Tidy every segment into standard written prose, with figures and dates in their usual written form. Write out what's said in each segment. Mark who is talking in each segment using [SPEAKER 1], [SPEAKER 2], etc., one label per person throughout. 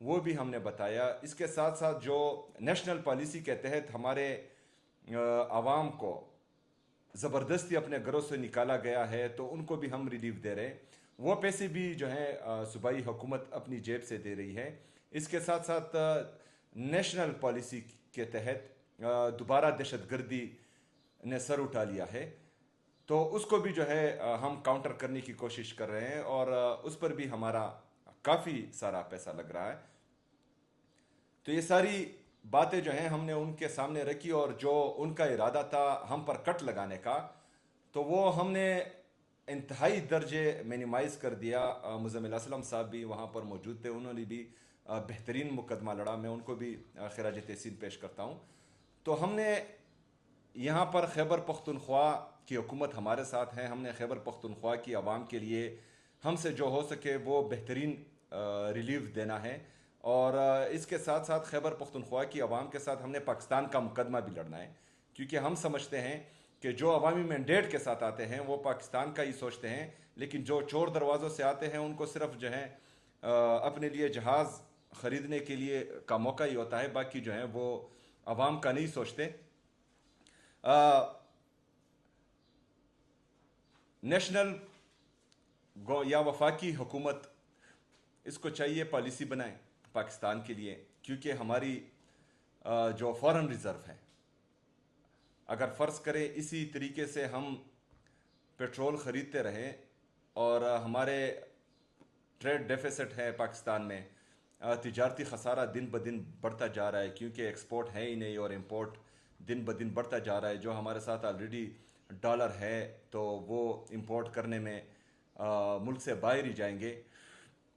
[SPEAKER 1] وہ بھی ہم نے بتایا. اس کے ساتھ ساتھ جو نیشنل پالیسی کے تحت ہمارے عوام کو زبردستی اپنے گھروں سے نکالا گیا ہے تو ان کو بھی ہم ریلیف دے رہے ہیں. وہ پیسے بھی جو ہیں صوبائی حکومت اپنی جیب سے دے رہی ہے. اس کے ساتھ ساتھ نیشنل پالیسی کے تحت دوبارہ دہشت گردی نے سر اٹھا لیا ہے تو اس کو بھی جو ہے ہم کاؤنٹر کرنے کی کوشش کر رہے ہیں اور اس پر بھی ہمارا کافی سارا پیسہ لگ رہا ہے. تو یہ ساری باتیں جو ہیں ہم نے ان کے سامنے رکھی اور جو ان کا ارادہ تھا ہم پر کٹ لگانے کا تو وہ ہم نے انتہائی درجے مینیمائز کر دیا. مزمل اسلم صاحب بھی وہاں پر موجود تھے, انہوں نے بھی بہترین مقدمہ لڑا, میں ان کو بھی خراج تحسین پیش کرتا ہوں. تو ہم نے یہاں پر خیبر پختونخوا کی حکومت ہمارے ساتھ ہے, ہم نے خیبر پختونخوا کی عوام کے لیے ہم سے جو ہو سکے وہ بہترین ریلیف دینا ہے. اور اس کے ساتھ ساتھ خیبر پختونخوا کی عوام کے ساتھ ہم نے پاکستان کا مقدمہ بھی لڑنا ہے, کیونکہ ہم سمجھتے ہیں کہ جو عوامی مینڈیٹ کے ساتھ آتے ہیں وہ پاکستان کا ہی سوچتے ہیں, لیکن جو چور دروازوں سے آتے ہیں ان کو صرف جو ہے اپنے لیے جہاز خریدنے کے لیے کا موقع ہی ہوتا ہے, باقی جو ہیں وہ عوام کا نہیں سوچتے. نیشنل یا وفاقی حکومت اس کو چاہیے پالیسی بنائیں پاکستان کے لیے, کیونکہ ہماری جو فارن ریزرو ہے, اگر فرض کرے اسی طریقے سے ہم پیٹرول خریدتے رہیں اور ہمارے ٹریڈ ڈیفیسٹ ہے پاکستان میں, تجارتی خسارہ دن بدن بڑھتا جا رہا ہے کیونکہ ایکسپورٹ ہے ہی نہیں اور امپورٹ دن بدن بڑھتا جا رہا ہے. جو ہمارے ساتھ آلریڈی ڈالر ہے تو وہ امپورٹ کرنے میں ملک سے باہر ہی جائیں گے,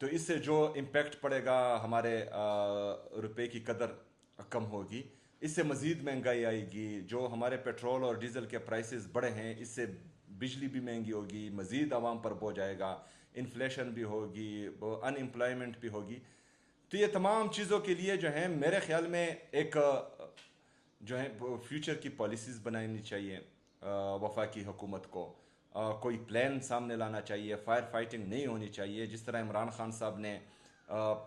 [SPEAKER 1] تو اس سے جو امپیکٹ پڑے گا ہمارے روپے کی قدر کم ہوگی, اس سے مزید مہنگائی آئے گی. جو ہمارے پیٹرول اور ڈیزل کے پرائسز بڑھے ہیں اس سے بجلی بھی مہنگی ہوگی, مزید عوام پر بوجھ آئے گا, انفلیشن بھی ہوگی, ان امپلائمنٹ بھی ہوگی. تو یہ تمام چیزوں کے لیے جو ہیں میرے خیال میں ایک جو ہے فیوچر کی پالیسیز بنانی چاہیے وفاقی حکومت کو. کوئی پلان سامنے لانا چاہیے, فائر فائٹنگ نہیں ہونی چاہیے. جس طرح عمران خان صاحب نے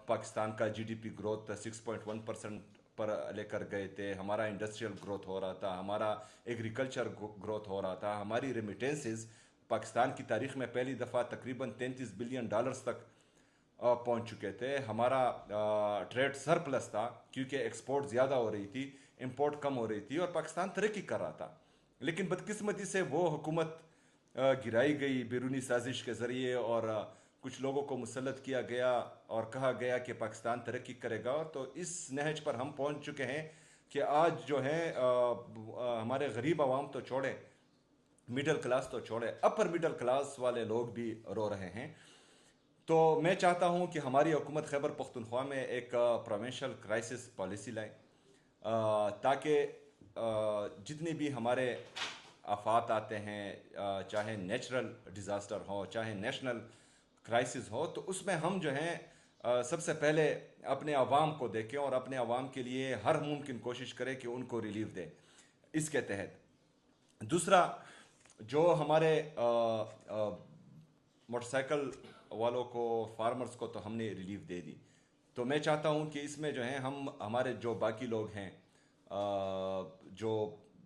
[SPEAKER 1] پاکستان کا جی ڈی پی گروتھ 6.1% پر لے کر گئے تھے, ہمارا انڈسٹریل گروتھ ہو رہا تھا, ہمارا ایگریکلچر گروتھ ہو رہا تھا, ہماری ریمیٹنسز پاکستان کی تاریخ میں پہلی دفعہ تقریباً $33 بلین تک پہنچ چکے تھے, ہمارا ٹریڈ سرپلس تھا کیونکہ ایکسپورٹ زیادہ ہو رہی تھی, امپورٹ کم ہو رہی تھی اور پاکستان ترقی کر رہا تھا. لیکن بدقسمتی سے وہ حکومت گرائی گئی بیرونی سازش کے ذریعے اور کچھ لوگوں کو مسلط کیا گیا اور کہا گیا کہ پاکستان ترقی کرے گا. تو اس نہج پر ہم پہنچ چکے ہیں کہ آج جو ہے ہمارے غریب عوام تو چھوڑے, مڈل کلاس تو چھوڑے, اپر مڈل کلاس والے لوگ بھی رو رہے ہیں. تو میں چاہتا ہوں کہ ہماری حکومت خیبر پختونخوا میں ایک پروونشل کرائسس پالیسی لائے تاکہ جتنی بھی ہمارے آفات آتے ہیں, چاہے نیچرل ڈیزاسٹر ہو چاہے نیشنل کرائسس ہو, تو اس میں ہم جو ہیں سب سے پہلے اپنے عوام کو دیکھیں اور اپنے عوام کے لیے ہر ممکن کوشش کریں کہ ان کو ریلیف دیں اس کے تحت. دوسرا, جو ہمارے موٹر سائیکل والوں کو, فارمرز کو تو ہم نے ریلیف دے دی, تو میں چاہتا ہوں کہ اس میں جو ہے ہم ہمارے جو باقی لوگ ہیں جو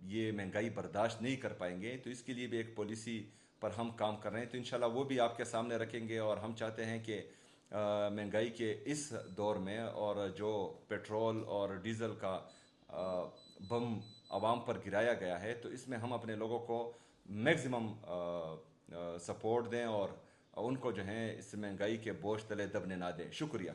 [SPEAKER 1] یہ مہنگائی برداشت نہیں کر پائیں گے, تو اس کے لیے بھی ایک پالیسی پر ہم کام کر رہے ہیں. تو انشاءاللہ وہ بھی آپ کے سامنے رکھیں گے. اور ہم چاہتے ہیں کہ مہنگائی کے اس دور میں اور جو پیٹرول اور ڈیزل کا بم عوام پر گرایا گیا ہے, تو اس میں ہم اپنے لوگوں کو میکزیمم سپورٹ دیں اور ان کو جو ہے اس مہنگائی کے بوجھ تلے دبنے نہ دیں. شکریہ.